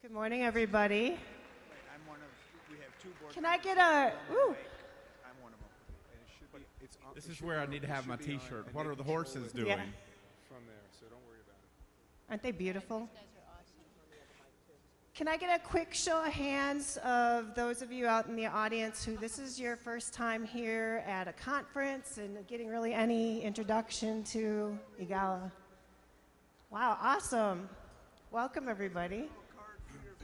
Good morning, everybody. I'm one of, we have two board Can I members. get a, ooh, I'm one of them. And it should be, it's on, This it is should where be I on- need to it have should my be on, t-shirt. and What they are the control horses it doing? Yeah. From there, so don't worry about it. aren't they beautiful? Can I get a quick show of hands of those of you out in the audience who this is your first time here at a conference and getting really any introduction to EAGALA? Wow, awesome. Welcome, everybody.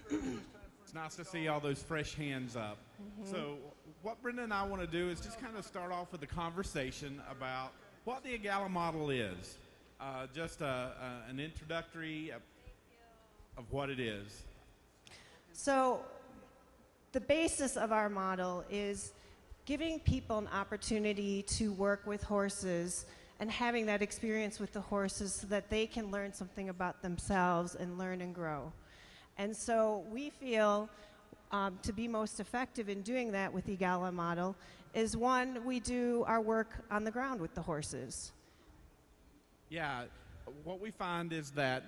It's nice to see all those fresh hands up. So what Brenda and I want to do is just kind of start off with a conversation about what the EAGALA model is. Just an introductory of what it is. So the basis of our model is giving people an opportunity to work with horses and having that experience with the horses so that they can learn something about themselves and learn and grow. And so we feel to be most effective in doing that with the EAGALA model is, one, we do our work on the ground with the horses. Yeah, what we find is that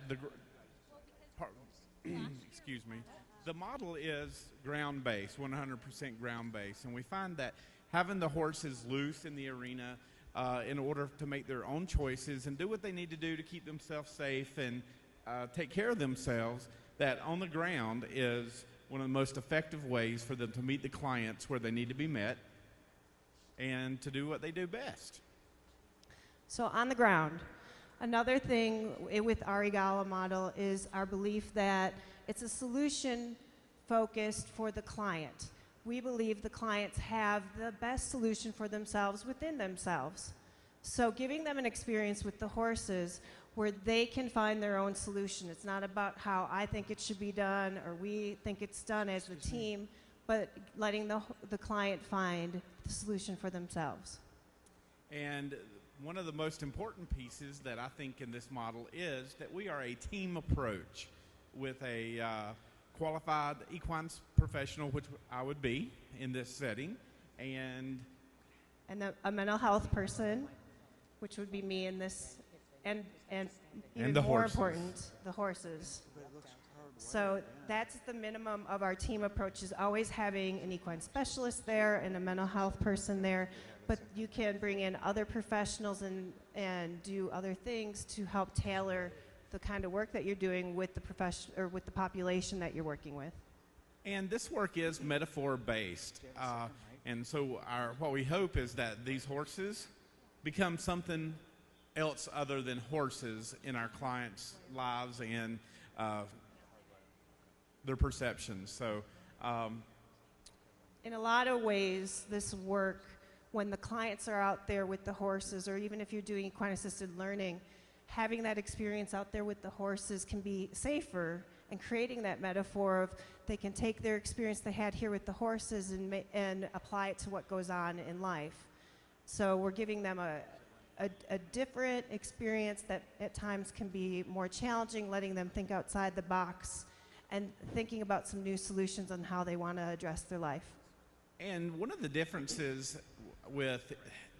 excuse me, the model is ground-based, 100% ground-based, and we find that having the horses loose in the arena in order to make their own choices and do what they need to do to keep themselves safe and take care of themselves, that on the ground is one of the most effective ways for them to meet the clients where they need to be met and to do what they do best. So on the ground. Another thing with our EAGALA model is our belief that it's a solution focused for the client. We believe the clients have the best solution for themselves within themselves. So giving them an experience with the horses where they can find their own solution. It's not about how I think it should be done or we think it's done as a team, but letting the client find the solution for themselves. And one of the most important pieces that I think in this model is that we are a team approach with a qualified equine professional, which I would be in this setting, and a mental health person, which would be me in this, and even the more horses. important, the horses. So that's the minimum of our team approach, is always having an equine specialist there and a mental health person there, but you can bring in other professionals and do other things to help tailor the kind of work that you're doing with the profession or with the population that you're working with. And this work is metaphor-based. And so what we hope is that these horses become something else other than horses in our clients' lives and their perceptions. So, in a lot of ways, this work, when the clients are out there with the horses, or even if you're doing equine-assisted learning, having that experience out there with the horses can be safer, and creating that metaphor of they can take their experience they had here with the horses and apply it to what goes on in life. So we're giving them a different experience that at times can be more challenging, letting them think outside the box and thinking about some new solutions on how they want to address their life. and one of the differences with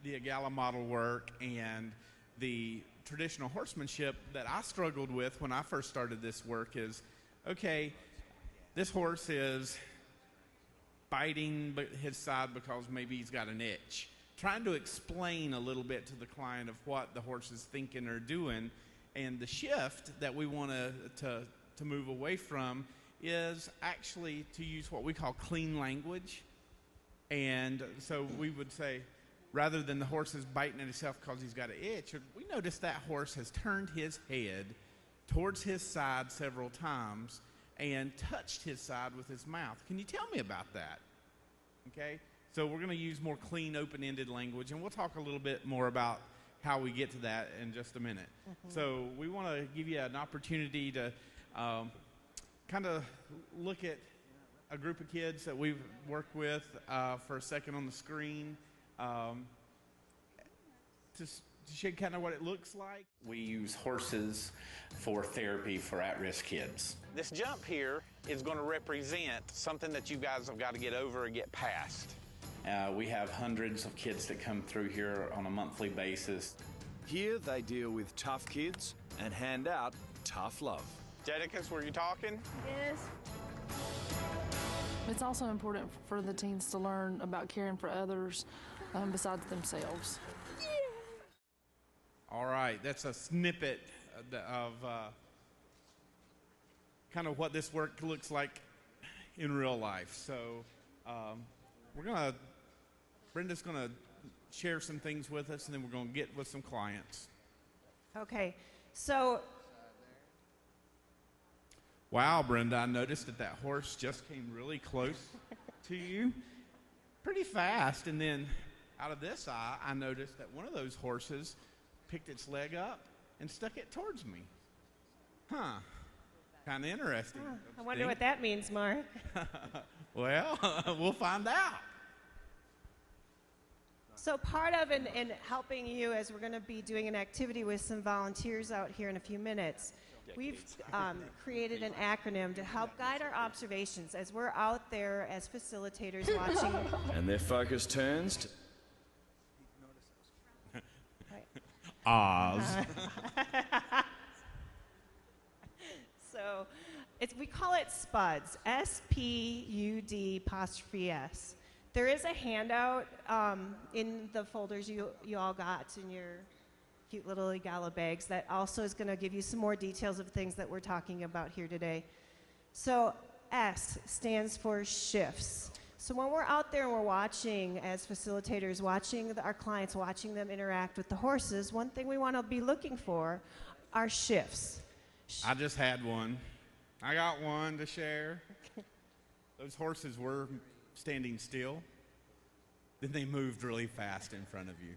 the EAGALA model work and the traditional horsemanship that I struggled with when I first started this work is, okay, this horse is biting his side because maybe he's got an itch. Trying to explain a little bit to the client of what the horse is thinking or doing, and the shift that we want to move away from is actually to use what we call clean language. And so we would say, rather than the horse is biting at himself because he's got an itch, we notice that horse has turned his head towards his side several times and touched his side with his mouth. Can you tell me about that? Okay, so we're going to use more clean, open-ended language, and we'll talk a little bit more about how we get to that in just a minute. Mm-hmm. So we want to give you an opportunity to kind of look at a group of kids that we've worked with for a second on the screen, to show kind of what it looks like. We use horses for therapy for at-risk kids. This jump here is going to represent something that you guys have got to get over and get past. We have hundreds of kids that come through here on a monthly basis. Here they deal with tough kids and hand out tough love. Jadakiss, were you talking? Yes. It's also important for the teens to learn about caring for others besides themselves. All right, that's a snippet of kind of what this work looks like in real life. So Brenda's gonna share some things with us, and then we're gonna get with some clients. Okay, so. Wow, Brenda, I noticed that horse just came really close to you pretty fast. And then out of this eye, I noticed that one of those horses picked its leg up and stuck it towards me. Huh. Kind of interesting. I wonder what that means, Mark. Well, we'll find out. So part of in helping you, as we're going to be doing an activity with some volunteers out here in a few minutes, we've created an acronym to help guide our observations as we're out there as facilitators watching. And their focus turns to... Oz. So we call it SPUDS, S-P-U-D''S. There is a handout in the folders you all got in your cute little EAGALA bags that also is going to give you some more details of things that we're talking about here today. So S stands for shifts. So when we're out there and we're watching, as facilitators, watching our clients, watching them interact with the horses, one thing we want to be looking for are shifts. I just had one. I got one to share. Those horses were standing still. Then they moved really fast in front of you.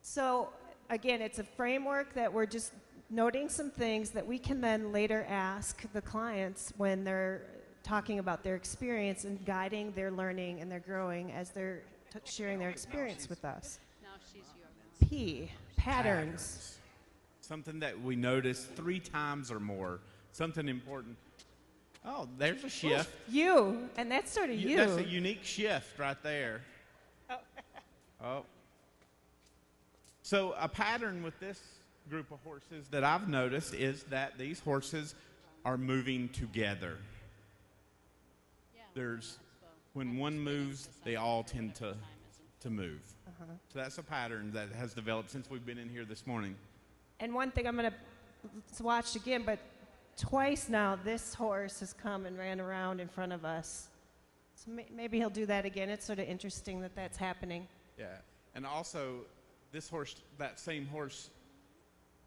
So again, it's a framework that we're just noting some things that we can then later ask the clients when they're talking about their experience and guiding their learning and their growing as they're sharing their experience with us. P, patterns. Something that we notice 3 times or more. Something important. Oh, there's a shift. You, and that's sort of you. That's a unique shift right there. Oh. So a pattern with this group of horses that I've noticed is that these horses are moving together. When one moves, they all tend to move. So that's a pattern that has developed since we've been in here this morning. And one thing I'm going to watch again, but twice now this horse has come and ran around in front of us. So maybe he'll do that again. It's sort of interesting that that's happening. Yeah, and also this horse, that same horse,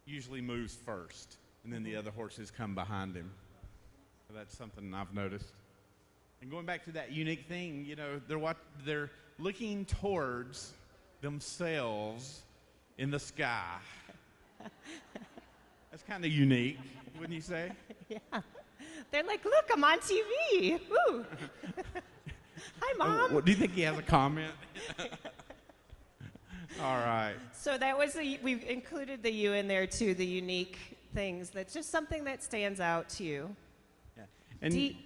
usually moves first, and then the other horses come behind him. So that's something I've noticed. And going back to that unique thing, you know, they're looking towards themselves in the sky. That's kind of unique, wouldn't you say? Yeah. They're like, look, I'm on TV. Woo. Hi, Mom. Do you think he has a comment? All right. So that was we included the you in there too, the unique things. That's just something that stands out to you. Yeah. And D.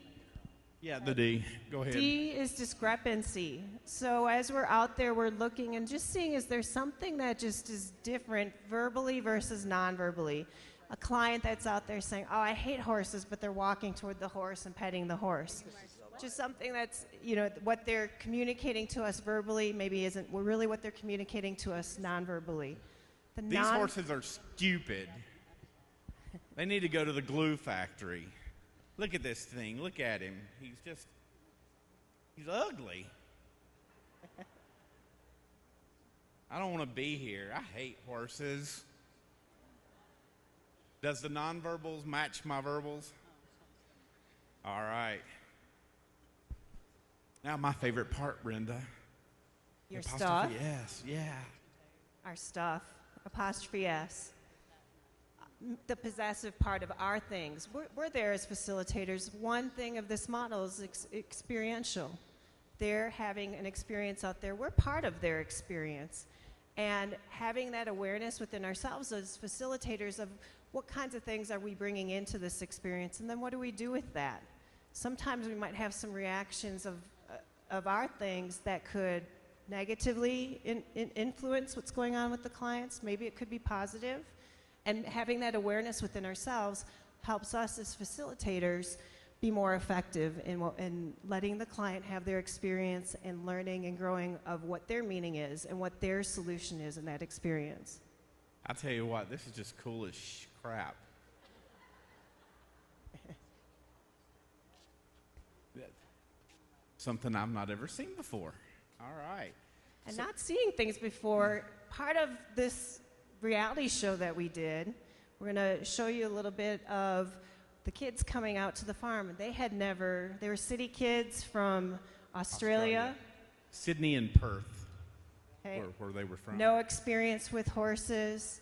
Yeah, the D. Go ahead. D is discrepancy. So as we're out there, we're looking and just seeing, is there something that just is different verbally versus non-verbally? A client that's out there saying, oh, I hate horses, but they're walking toward the horse and petting the horse. Just something that's, you know, what they're communicating to us verbally maybe isn't really what they're communicating to us non-verbally. These horses are stupid. They need to go to the glue factory. Look at this thing. Look at him. He's ugly. I don't want to be here. I hate horses. Does the nonverbals match my verbals? All right. Now my favorite part, Brenda. Your Apostrophe stuff? S, yeah. Our stuff, apostrophe S. The possessive part of our things. We're there as facilitators. One thing of this model is experiential. They're having an experience out there. We're part of their experience. And having that awareness within ourselves as facilitators of what kinds of things are we bringing into this experience, and then what do we do with that? Sometimes we might have some reactions of our things that could negatively influence what's going on with the clients. Maybe it could be positive. And having that awareness within ourselves helps us as facilitators be more effective in letting the client have their experience and learning and growing of what their meaning is and what their solution is in that experience. I'll tell you what, this is just cool as crap. Something I've not ever seen before. All right. And not seeing things before, part of this reality show that we did, we're going to show you a little bit of the kids coming out to the farm. They were city kids from Australia. Sydney and Perth, Okay. where they were from. No experience with horses,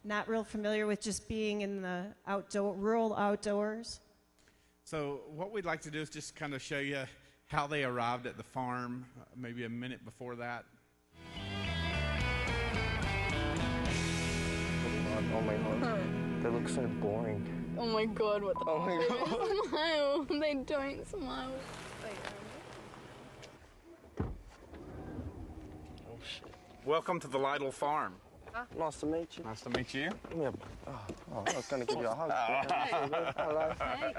not real familiar with just being in the rural outdoors. So what we'd like to do is just kind of show you how they arrived at the farm, maybe a minute before that. Oh my god, they look so boring. Oh my god, what the Oh my god. smile. They don't smile. Oh shit. Welcome to the Lytle farm. Nice to meet you. Nice to meet you. Give me a... Oh, I was going to give you a hug. Hello. Hey.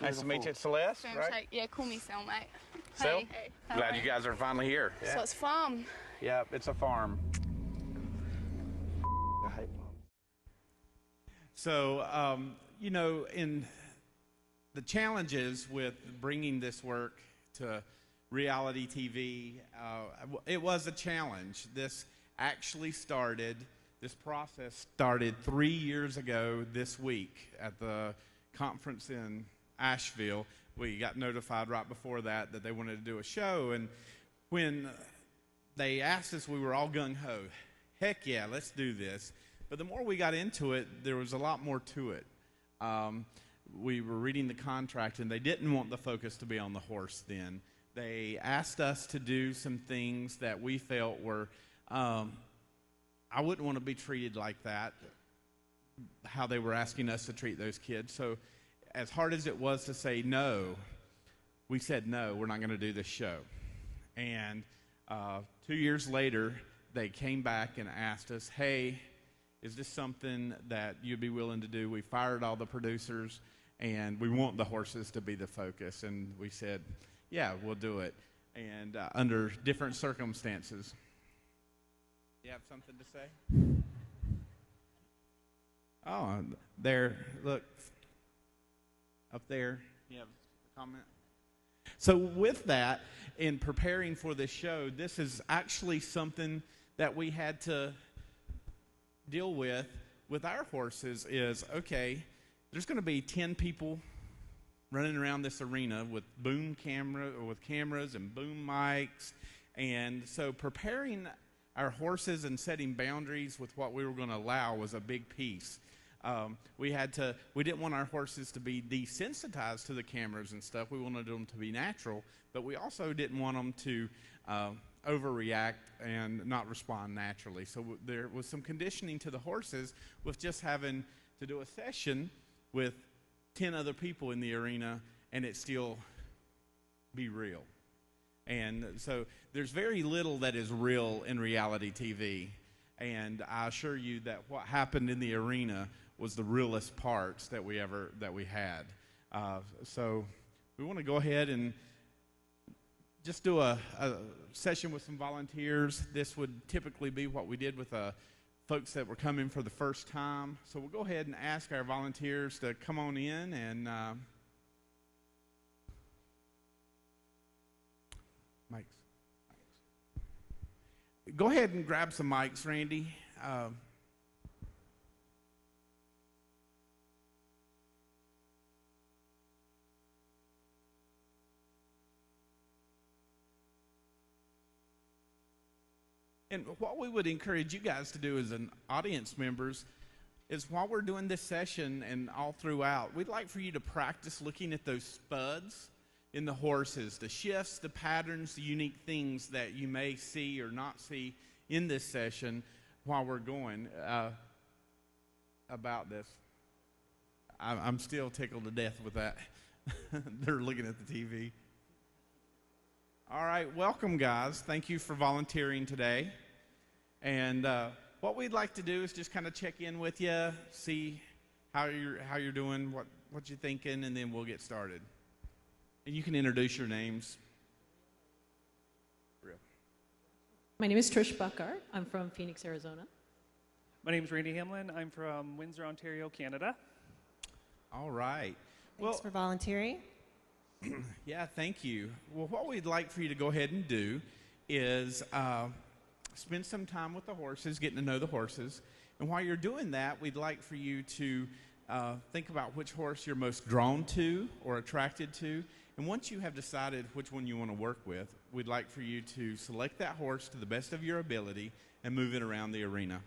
Nice to meet you, Celeste. Right? Yeah, call me Sel, mate. Sel? Hey. Glad you guys are finally here. So it's farm. Yeah, it's a farm. I hate mom. So, in the challenges with bringing this work to reality TV, it was a challenge. This process started 3 years ago this week at the conference in Asheville. We got notified right before that they wanted to do a show, and when they asked us, we were all gung-ho. Heck yeah, let's do this. But the more we got into it, there was a lot more to it. We were reading the contract, and they didn't want the focus to be on the horse then. They asked us to do some things that we felt were, I wouldn't want to be treated like that, how they were asking us to treat those kids. So as hard as it was to say no, we said no, we're not going to do this show. And 2 years later, they came back and asked us, hey, is this something that you'd be willing to do? We fired all the producers, and we want the horses to be the focus. And we said, yeah, we'll do it. And under different circumstances. You have something to say? Oh, there, look, up there, you have a comment? So with that, in preparing for this show, this is actually something that we had to deal with our horses is, okay, there's going to be 10 people running around this arena with cameras and boom mics. And so preparing our horses and setting boundaries with what we were going to allow was a big piece. We didn't want our horses to be desensitized to the cameras and stuff. We wanted them to be natural, but we also didn't want them to overreact and not respond naturally. So there was some conditioning to the horses with just having to do a session with 10 other people in the arena and it still be real. And so there's very little that is real in reality TV. And I assure you that what happened in the arena was the realest parts that we had. So we want to go ahead and just do a session with some volunteers. This would typically be what we did with folks that were coming for the first time. So we'll go ahead and ask our volunteers to come on in and mics. Go ahead and grab some mics, Randy. And what we would encourage you guys to do as an audience members is while we're doing this session and all throughout, we'd like for you to practice looking at those spuds in the horses, the shifts, the patterns, the unique things that you may see or not see in this session while we're going about this. I'm still tickled to death with that. They're looking at the TV. All right, welcome, guys. Thank you for volunteering today. And what we'd like to do is just kind of check in with you, see how you're doing, what you're thinking, and then we'll get started. And you can introduce your names. My name is Trish Buckart. I'm from Phoenix, Arizona. My name is Randy Hamlin. I'm from Windsor, Ontario, Canada. All right. Thanks for volunteering. Yeah, thank you. Well, what we'd like for you to go ahead and do is spend some time with the horses, getting to know the horses. And while you're doing that, we'd like for you to think about which horse you're most drawn to or attracted to. And once you have decided which one you want to work with, we'd like for you to select that horse to the best of your ability and move it around the arena.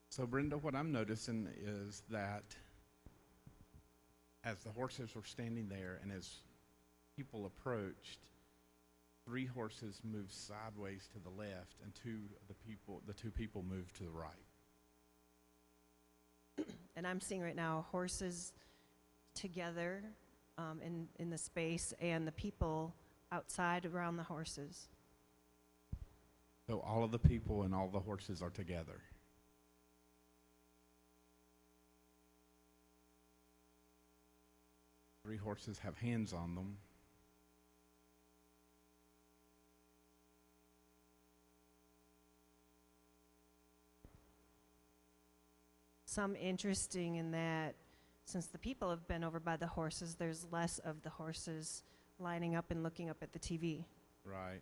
So, Brenda, what I'm noticing is that as the horses were standing there and as people approached, 3 horses moved sideways to the left and the two people moved to the right. And I'm seeing right now horses together in the space and the people outside around the horses. So all of the people and all the horses are together. Three horses have hands on them. Some interesting in that since the people have been over by the horses, there's less of the horses lining up and looking up at the TV. Right.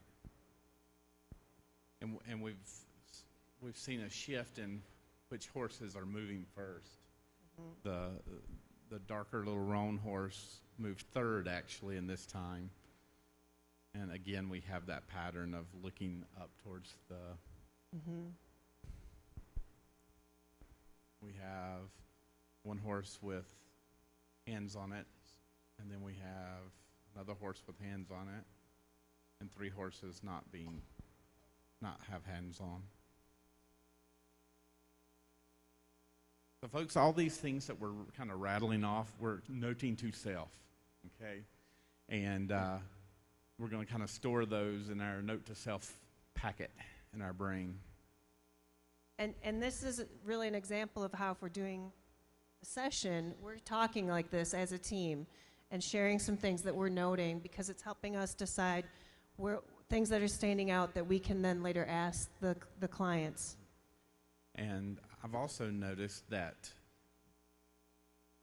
And we've seen a shift in which horses are moving first. Mm-hmm. The darker little roan horse moved third actually in this time. And again, we have that pattern of looking up towards the... Mm-hmm. We have one horse with hands on it, and then we have another horse with hands on it, and 3 horses not have hands on. So folks, all these things that we're kind of rattling off, we're noting to self, okay? And we're going to kind of store those in our note to self packet in our brain. And this is really an example of how if we're doing a session, we're talking like this as a team and sharing some things that we're noting because it's helping us decide things that are standing out that we can then later ask the clients. And I've also noticed that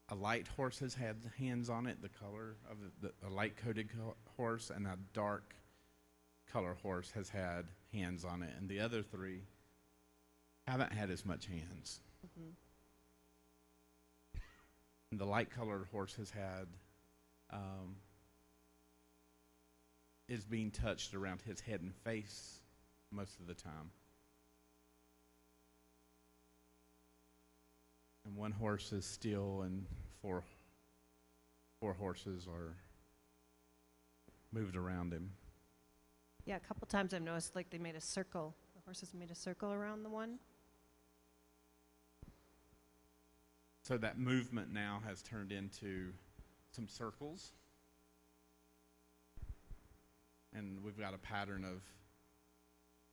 a light horse has had hands on it, the color of a light-coated horse, and a dark color horse has had hands on it, and the other 3 haven't had as much hands. Mm-hmm. And the light-colored horse has had, is being touched around his head and face most of the time. And 1 horse is still, and 4 horses are moved around him. Yeah, a couple times I've noticed like they made a circle. The horses made a circle around the one. So that movement now has turned into some circles. And we've got a pattern of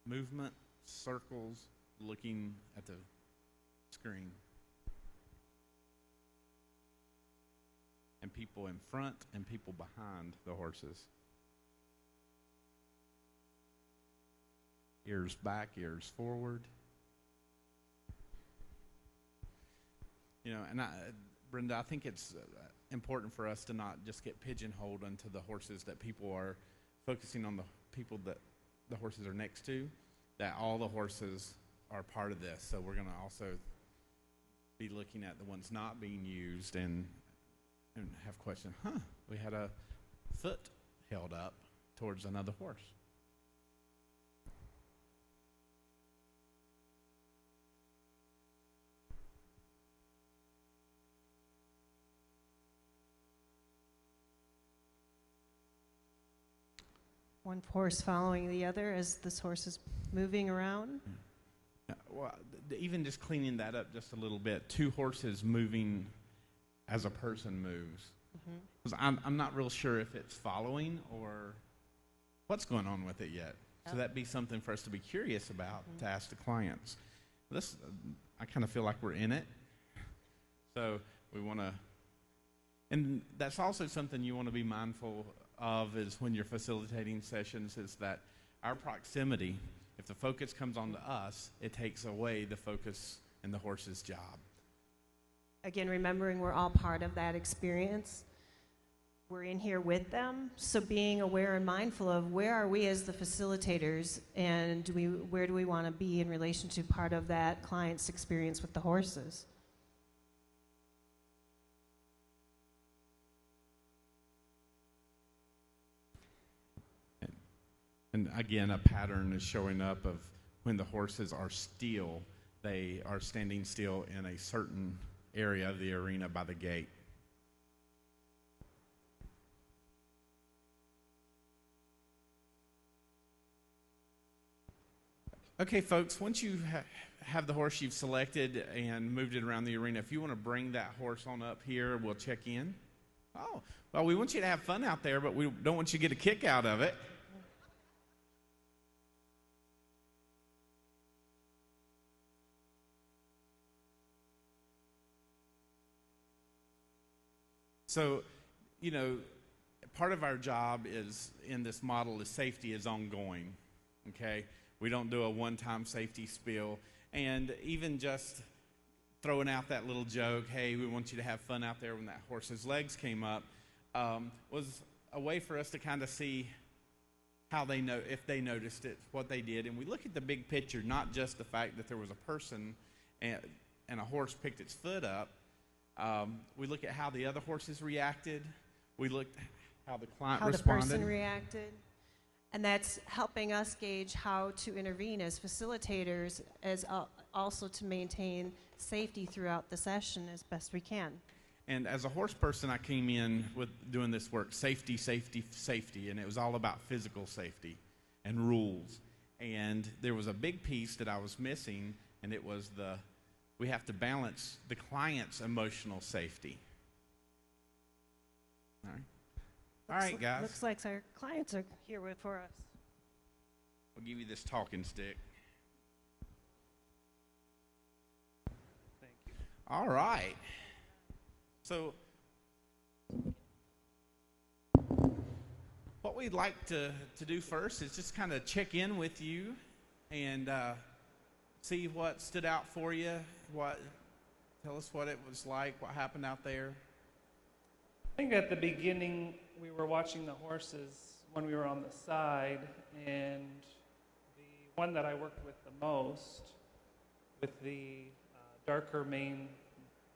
movement, circles, looking at the screen. And people in front and people behind the horses. Ears back, ears forward. You know, and Brenda, I think it's important for us to not just get pigeonholed into the horses that people are focusing on, the people that the horses are next to, that all the horses are part of this. So we're going to also be looking at the ones not being used and have questions. We had a foot held up towards another horse. One horse following the other as this horse is moving around. Well, even just cleaning that up just a little bit, two horses moving as a person moves. 'Cause I'm not real sure if it's following or what's going on with it yet. So that'd be something for us to be curious about, to ask the clients. This, I kind of feel like we're in it. So we want to, and that's also something you want to be mindful of is when you're facilitating sessions is that our proximity, if the focus comes onto us, it takes away the focus in the horse's job. Again, remembering we're all part of that experience. We're in here with them, so being aware and mindful of where are we as the facilitators and where do we want to be in relation to part of that client's experience with the horses. And again, a pattern is showing up of when the horses are still, they are standing still in a certain area of the arena by the gate. Okay, folks, once you have the horse you've selected and moved it around the arena, if you want to bring that horse on up here, we'll check in. Oh, well, we want you to have fun out there, but we don't want you to get a kick out of it. So, you know, part of our job is in this model is safety is ongoing, okay? We don't do a one-time safety spiel. And even just throwing out that little joke, hey, we want you to have fun out there when that horse's legs came up, was a way for us to kind of see how they know, if they noticed it, what they did. And we look at the big picture, not just the fact that there was a person and a horse picked its foot up. We look at how the other horses reacted. We looked at how the client responded. How the person reacted. And that's helping us gauge how to intervene as facilitators, as also to maintain safety throughout the session as best we can. And as a horse person, I came in with doing this work, safety, safety, safety, and it was all about physical safety and rules. And there was a big piece that I was missing, and it was we have to balance the client's emotional safety. All right. All right, guys. Looks like our clients are here for us. We'll give you this talking stick. Thank you. All right. So, what we'd like to do first is just kind of check in with you and see what stood out for you. Tell us what it was like, what happened out there. I think at the beginning we were watching the horses when we were on the side, and the one that I worked with the most, with the darker mane,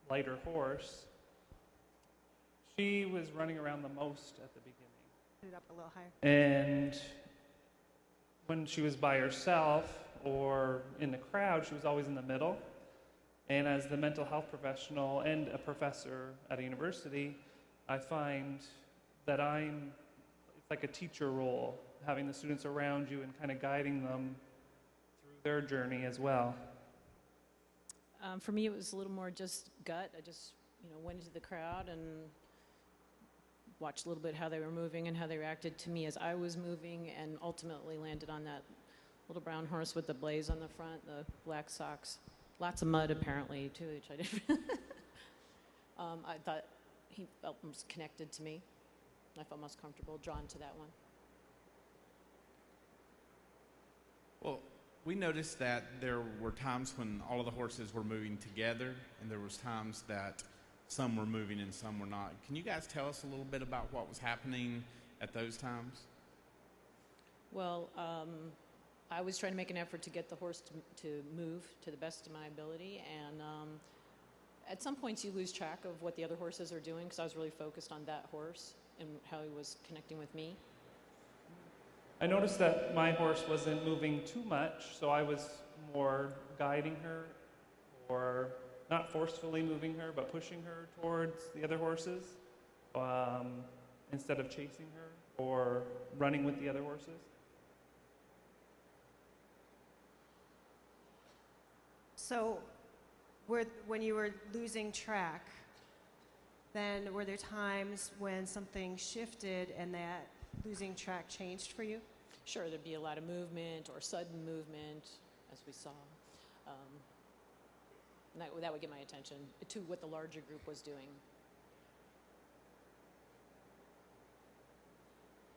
lighter horse, she was running around the most at the beginning. Put it up a little higher. And when she was by herself or in the crowd, she was always in the middle. And as the mental health professional and a professor at a university, I find that it's like a teacher role, having the students around you and kind of guiding them through their journey as well. For me, it was a little more just gut. I just, went into the crowd and watched a little bit how they were moving and how they reacted to me as I was moving, and ultimately landed on that little brown horse with the blaze on the front, the black socks. Lots of mud, apparently, too, which I didn't. I thought he felt most connected to me. I felt most comfortable, drawn to that one. Well, we noticed that there were times when all of the horses were moving together, and there was times that some were moving and some were not. Can you guys tell us a little bit about what was happening at those times? Well, I was trying to make an effort to get the horse to move to the best of my ability, and at some points you lose track of what the other horses are doing because I was really focused on that horse, and how he was connecting with me. I noticed that my horse wasn't moving too much, so I was more guiding her, or not forcefully moving her, but pushing her towards the other horses instead of chasing her or running with the other horses. So when you were losing track, then were there times when something shifted and that losing track changed for you? Sure, there'd be a lot of movement or sudden movement, as we saw. And that would get my attention to what the larger group was doing.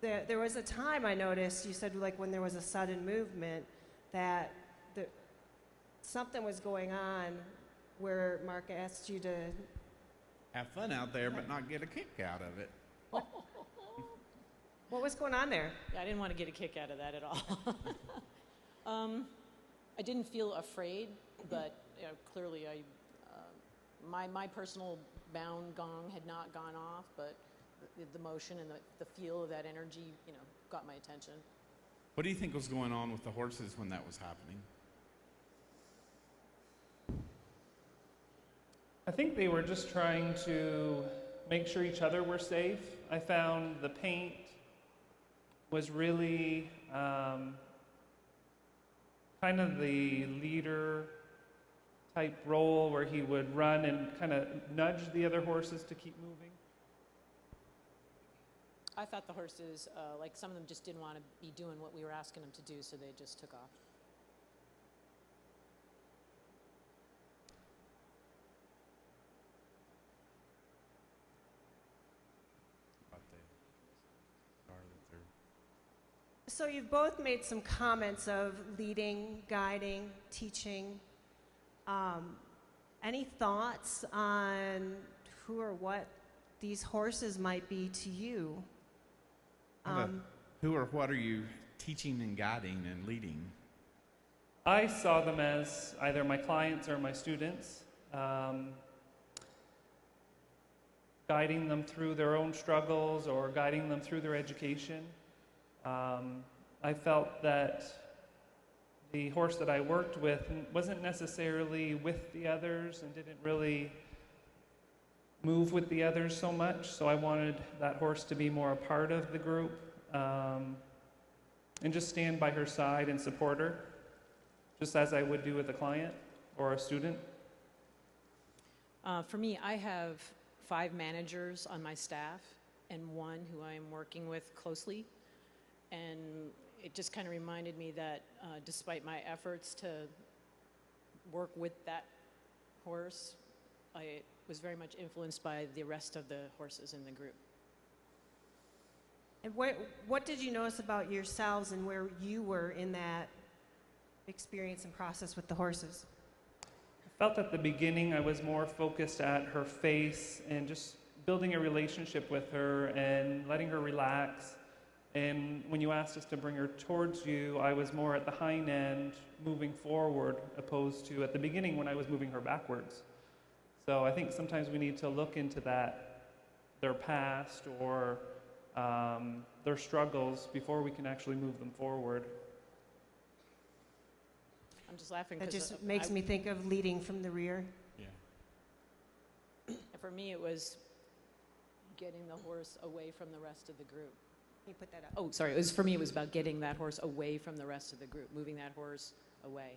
There was a time I noticed, you said like when there was a sudden movement, that something was going on where Mark asked you to Have fun out there, but not get a kick out of it. What was going on there? Yeah, I didn't want to get a kick out of that at all. I didn't feel afraid, but clearly my personal bound gong had not gone off, but the motion and the feel of that energy, got my attention. What do you think was going on with the horses when that was happening? I think they were just trying to make sure each other were safe. I found the paint was really kind of the leader type role where he would run and kind of nudge the other horses to keep moving. I thought the horses, like some of them just didn't want to be doing what we were asking them to do, so they just took off. So you've both made some comments of leading, guiding, teaching. Any thoughts on who or what these horses might be to you? Who or what are you teaching and guiding and leading? I saw them as either my clients or my students, guiding them through their own struggles or guiding them through their education. I felt that the horse that I worked with wasn't necessarily with the others and didn't really move with the others so much, so I wanted that horse to be more a part of the group and just stand by her side and support her, just as I would do with a client or a student. For me, I have 5 managers on my staff and 1 who I am working with closely. And it just kind of reminded me that despite my efforts to work with that horse, I was very much influenced by the rest of the horses in the group. And what did you notice about yourselves and where you were in that experience and process with the horses? I felt at the beginning I was more focused at her face and just building a relationship with her and letting her relax. And when you asked us to bring her towards you, I was more at the hind end, moving forward, opposed to at the beginning when I was moving her backwards. So I think sometimes we need to look into that, their past or their struggles before we can actually move them forward. I'm just laughing That because just makes me think of leading from the rear. Yeah. For me, it was getting the horse away from the rest of the group. Can you put that up? Oh, sorry. For me, it was about getting that horse away from the rest of the group, moving that horse away.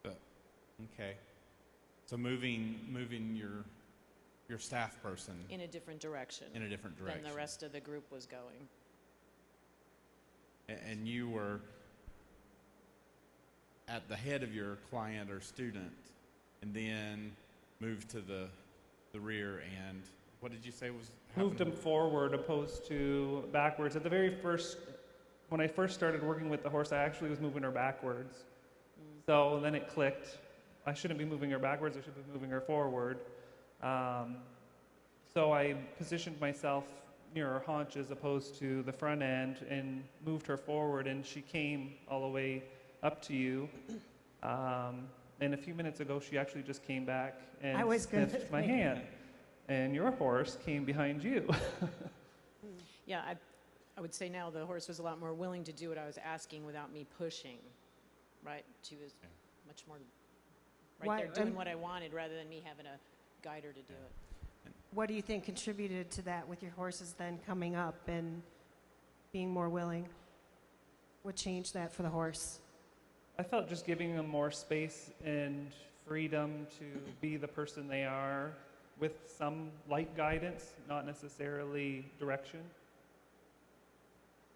Okay. So moving your staff person in a different direction. In a different direction. Than the rest of the group was going. And you were at the head of your client or student, and then moved to the rear. And what did you say was happening? Moved them forward opposed to backwards. At the very first, when I first started working with the horse, I actually was moving her backwards. So then it clicked. I shouldn't be moving her backwards, I should be moving her forward. So I positioned myself near her haunch as opposed to the front end and moved her forward, and she came all the way up to you. And a few minutes ago, she actually just came back and sniffed my hand. And your horse came behind you. Yeah, I would say now the horse was a lot more willing to do what I was asking without me pushing, right? She was much more right there doing what I wanted rather than me having to guide her to do it. What do you think contributed to that with your horses then coming up and being more willing? What changed that for the horse? I felt just giving them more space and freedom to be the person they are with some light guidance, not necessarily direction.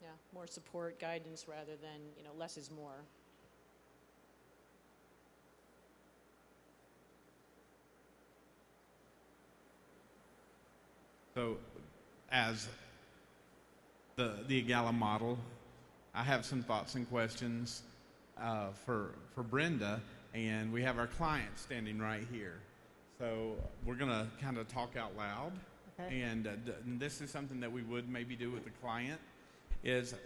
Yeah, more support, guidance rather than, less is more. So, as the EAGALA model, I have some thoughts and questions for Brenda, and we have our client standing right here. So we're going to kind of talk out loud, and this is something that we would maybe do with the client.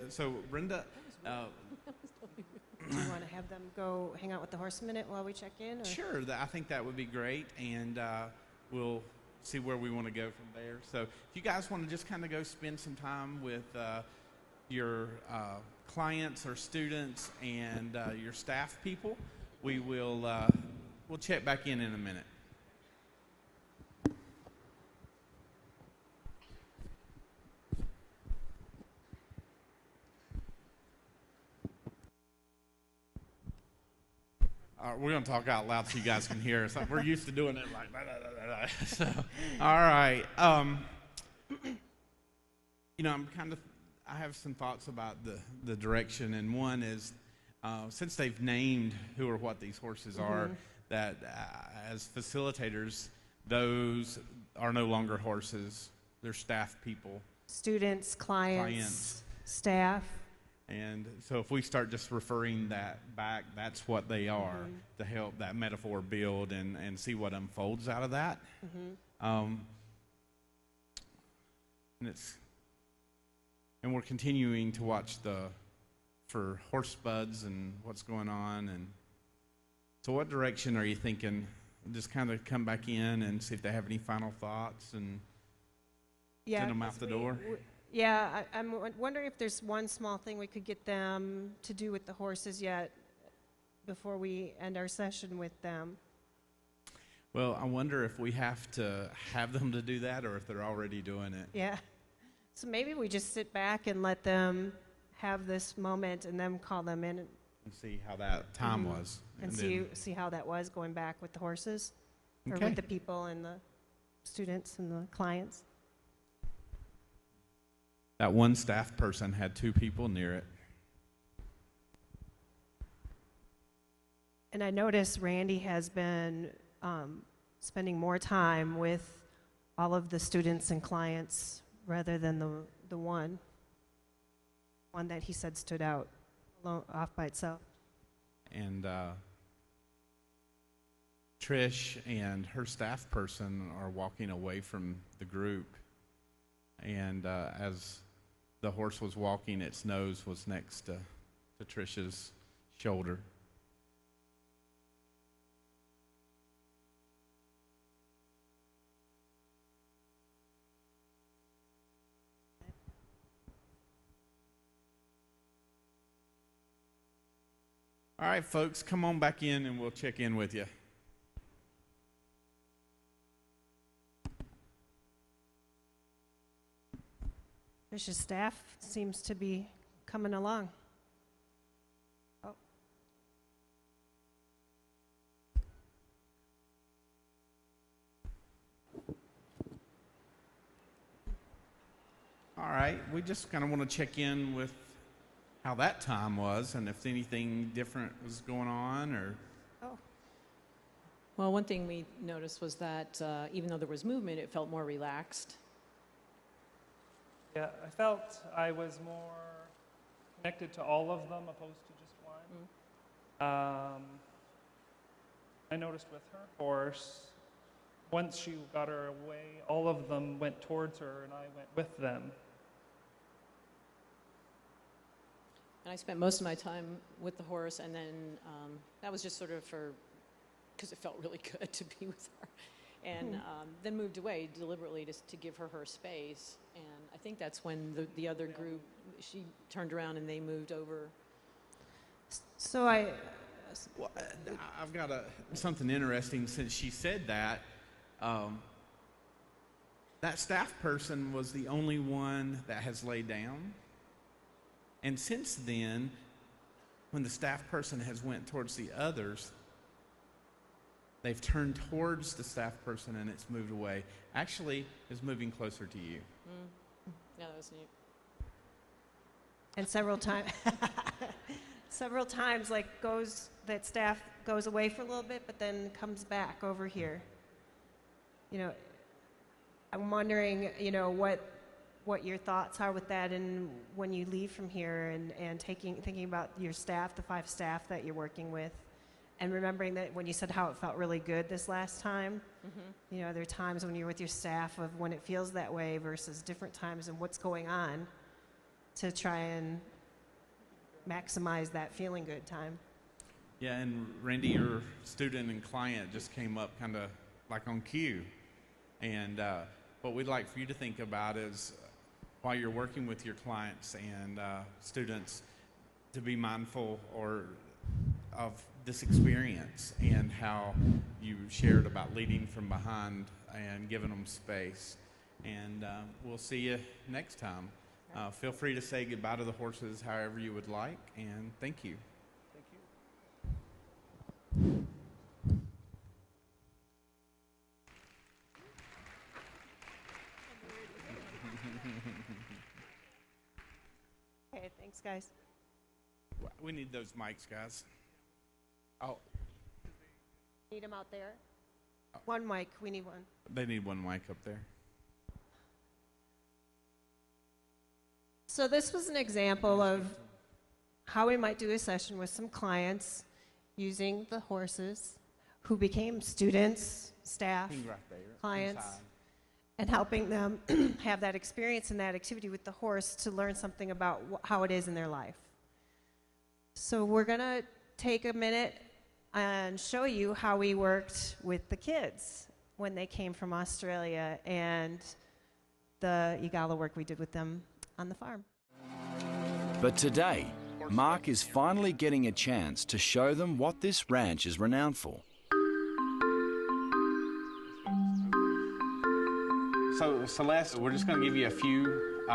So Brenda, do you want to have them go hang out with the horse a minute while we check in? Or? Sure, I think that would be great, and we'll see where we want to go from there. So if you guys want to just kind of go spend some time with your clients or students and your staff people, we'll check back in a minute. We're going to talk out loud so you guys can hear us. We're used to doing it like that. So, all right. I have some thoughts about the direction, and one is since they've named who or what these horses are, that as facilitators, those are no longer horses. They're staff people. Students, clients. Staff. And so if we start just referring that back, that's what they are, to help that metaphor build and see what unfolds out of that. And we're continuing to watch for horse buds and what's going on. And so what direction are you thinking? Just kind of come back in and see if they have any final thoughts and send them out the door? Yeah, I'm wondering if there's one small thing we could get them to do with the horses yet before we end our session with them. Well, I wonder if we have to have them to do that or if they're already doing it. Yeah. So maybe we just sit back and let them have this moment and then call them in. And see how that time was. And see how that was going back with the horses or with the people and the students and the clients. That one staff person had 2 people near it. And I noticed Randy has been spending more time with all of the students and clients rather than the one that he said stood out off by itself. And Trish and her staff person are walking away from the group. And as the horse was walking, its nose was next to Trish's shoulder. All right, folks, come on back in and we'll check in with you. Trish's staff seems to be coming along. Oh. All right, we just kind of want to check in with how that time was and if anything different was going on or... Well, one thing we noticed was that even though there was movement, it felt more relaxed. Yeah, I felt I was more connected to all of them opposed to just one. I noticed with her horse, once she got her away, all of them went towards her and I went with them. And I spent most of my time with the horse, and then that was just sort of because it felt really good to be with her. and then moved away deliberately to give her space. And I think that's when the other group, she turned around and they moved over. So Well, I've got something interesting since she said that. That staff person was the only one that has laid down. And since then, when the staff person has went towards the others, they've turned towards the staff person and it's moved away. Actually, it's moving closer to you. Yeah, that was neat. And several times, like that staff goes away for a little bit, but then comes back over here. You know, I'm wondering, you know, what your thoughts are with that, and when you leave from here, and thinking about your staff, the 5 staff that you're working with, and remembering that when you said how it felt really good this last time, you know, there are times when you're with your staff of when it feels that way versus different times and what's going on to try and maximize that feeling good time. Yeah, and Randy, your student and client just came up kind of like on cue. And what we'd like for you to think about is while you're working with your clients and students to be mindful of this experience and how you shared about leading from behind and giving them space. And we'll see you next time. Feel free to say goodbye to the horses however you would like, and thank you. Okay, thanks, guys. We need those mics, guys. Oh, Need them out there? One mic, we need one. they need one mic up there. So this was an example of how we might do a session with some clients using the horses who became students, staff, Right there, clients, inside. and helping them have that experience and that activity with the horse to learn something about how it is in their life. So we're going to take a minute and show you how we worked with the kids when they came from Australia and the EAGALA work we did with them on the farm. But today, Mark is finally getting a chance to show them what this ranch is renowned for. So, Celeste, we're just going to give you a few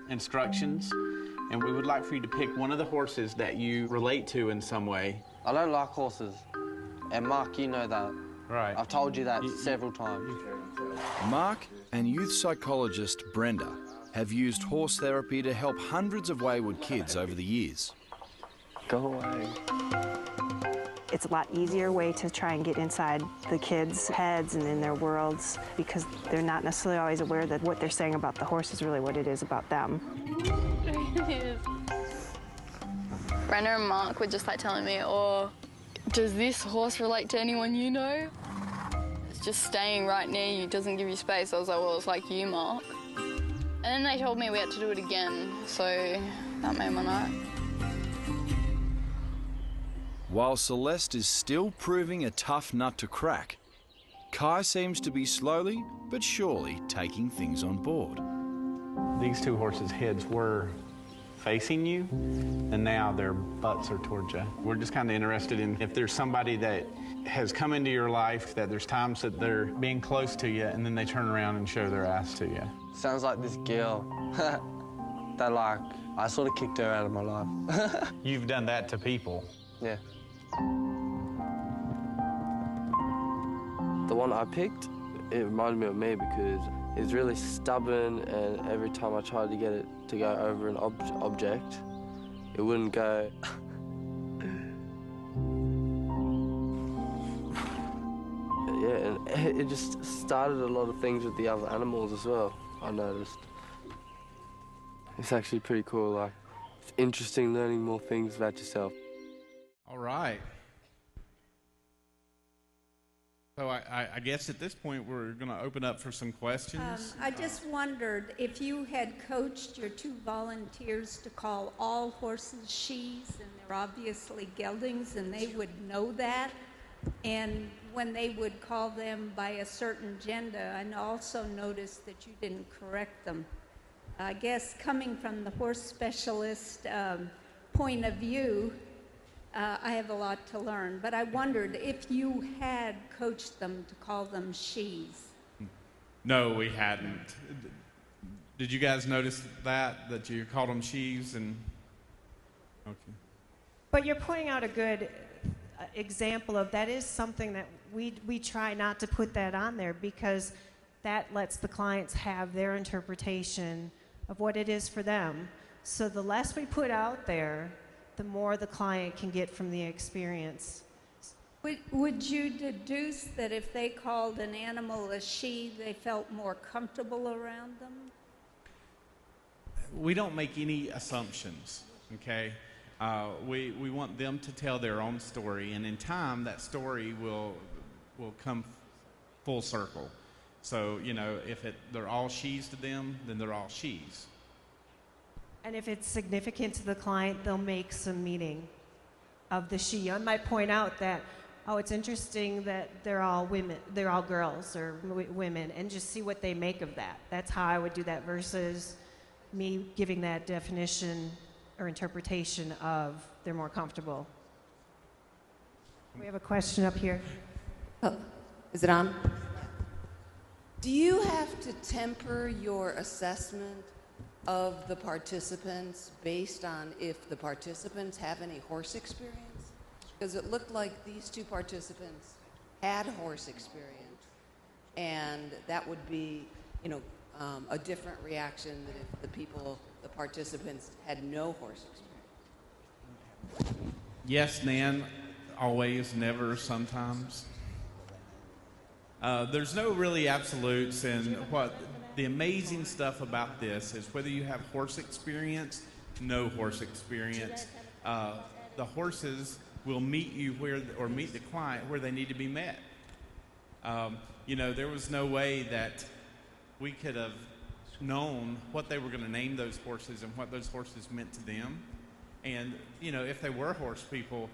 instructions, and we would like for you to pick one of the horses that you relate to in some way. I don't like horses. And Mark, you know that. Right. I've told you that several times. Mark and youth psychologist Brenda have used horse therapy to help hundreds of wayward kids over the years. Go away. It's a lot easier way to try and get inside the kids' heads and in their worlds because they're not necessarily always aware that what they're saying about the horse is really what it is about them. Brenda and Mark were just like telling me, oh, does this horse relate to anyone you know? It's just staying right near you, doesn't give you space. I was like, well, it's like you, Mark. And then they told me we had to do it again, so that made my night. While Celeste is still proving a tough nut to crack, Kai seems to be slowly but surely taking things on board. These two horses' heads were facing you, and now their butts are towards you. We're just kind of interested in if there's somebody that has come into your life, that there's times that they're being close to you, and then they turn around and show their ass to you. Sounds like this girl that, like, I sort of kicked her out of my life. You've done that to people. Yeah. The one I picked, it reminded me of me because it's really stubborn, and every time I tried to get it to go over an object, it wouldn't go. Yeah, and it just started a lot of things with the other animals as well, I noticed. It's actually pretty cool, like, it's interesting learning more things about yourself. All right. So I guess at this point we're going to open up for some questions. I just wondered if you had coached your 2 volunteers to call all horses she's, and they're obviously geldings, and they would know that. And when they would call them by a certain gender, and also noticed that you didn't correct them. I guess coming from the horse specialist point of view, I have a lot to learn. But I wondered if you had coached them to call them she's. No, we hadn't. Did you guys notice that you called them she's? And okay. But you're pointing out a good example of that is something that we try not to put that on there, because that lets the clients have their interpretation of what it is for them. So the less we put out there, the more the client can get from the experience. Would you deduce that if they called an animal a she, they felt more comfortable around them? We don't make any assumptions, okay? We want them to tell their own story, and in time, that story will come full circle. So, you know, if they're all she's to them, then they're all she's. And if it's significant to the client, they'll make some meaning of the she. I might point out that, oh, it's interesting that they're all women, they're all girls or women, and just see what they make of that. That's how I would do that versus me giving that definition or interpretation of they're more comfortable. We have a question up here. Oh, is it on? Do you have to temper your assessment of the participants based on if the participants have any horse experience? Because it looked like these two participants had horse experience, and that would be, you know, a different reaction than if the participants had no horse experience. Yes, Nan, always, never, sometimes. There's no really absolutes, and what the amazing stuff about this is whether you have horse experience, no horse experience, the horses will meet you meet the client where they need to be met. You know, there was no way that we could have known what they were going to name those horses and what those horses meant to them. And, you know, if they were horse people,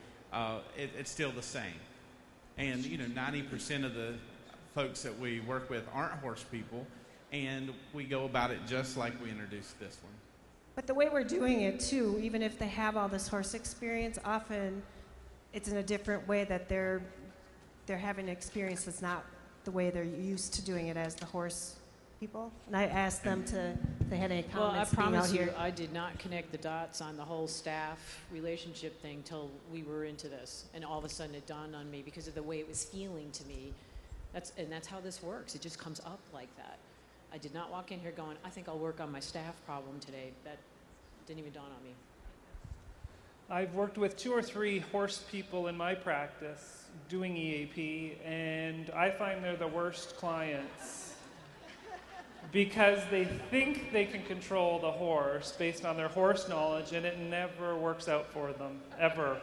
it's still the same. And, you know, 90% of the folks that we work with aren't horse people, and we go about it just like we introduced this one. But the way we're doing it, too, even if they have all this horse experience, often it's in a different way that they're having an experience that's not the way they're used to doing it as the horse people. And I asked them if they had any comments being out Well, I promise here. you, I did not connect the dots on the whole staff relationship thing till we were into this. And all of a sudden it dawned on me because of the way it was feeling to me. That's how this works. It just comes up like that. I did not walk in here going, I think I'll work on my staff problem today. That didn't even dawn on me. I've worked with 2 or 3 horse people in my practice doing EAP, and I find they're the worst clients because they think they can control the horse based on their horse knowledge, and it never works out for them, ever.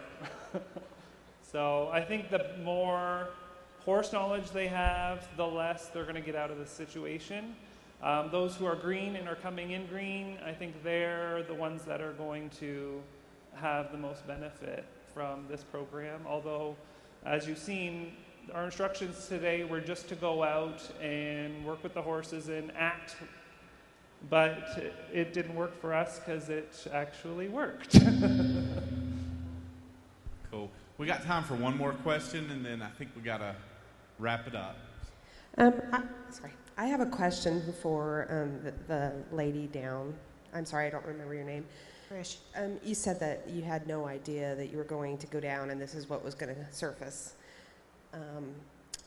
So I think the more horse knowledge they have, the less they're going to get out of the situation. Those who are green and are coming in green, I think they're the ones that are going to have the most benefit from this program. Although, as you've seen, our instructions today were just to go out and work with the horses and act. But it didn't work for us because it actually worked. Cool. We got time for one more question, and then I think we got to wrap it up. I have a question for the lady down. I'm sorry, I don't remember your name. Trish. You said that you had no idea that you were going to go down and this is what was going to surface.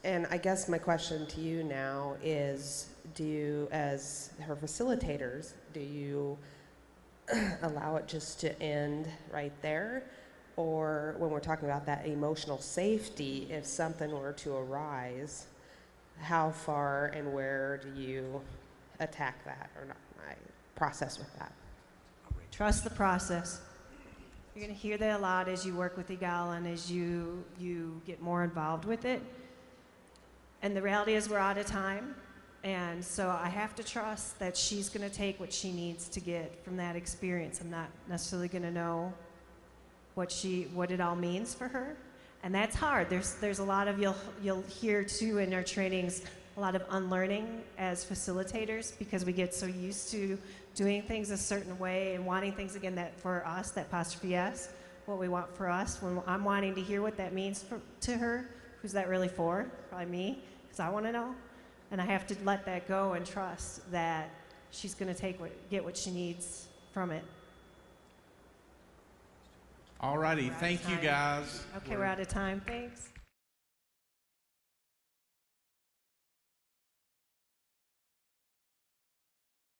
And I guess my question to you now is, do you, as her facilitators, do you allow it just to end right there? Or when we're talking about that emotional safety, if something were to arise, how far and where do you attack that or not? Process with that? Trust the process. You're going to hear that a lot as you work with EAGALA and as you get more involved with it. And the reality is we're out of time. And so I have to trust that she's going to take what she needs to get from that experience. I'm not necessarily going to know what it all means for her. And that's hard. There's a lot of, you'll hear too in our trainings, a lot of unlearning as facilitators, because we get so used to doing things a certain way and wanting things, again, that for us, that apostrophe S, what we want for us. When I'm wanting to hear what that means to her, who's that really for? Probably me, because I want to know. And I have to let that go and trust that she's going to get what she needs from it. All righty, thank you guys. Okay, we're out of time. Thanks.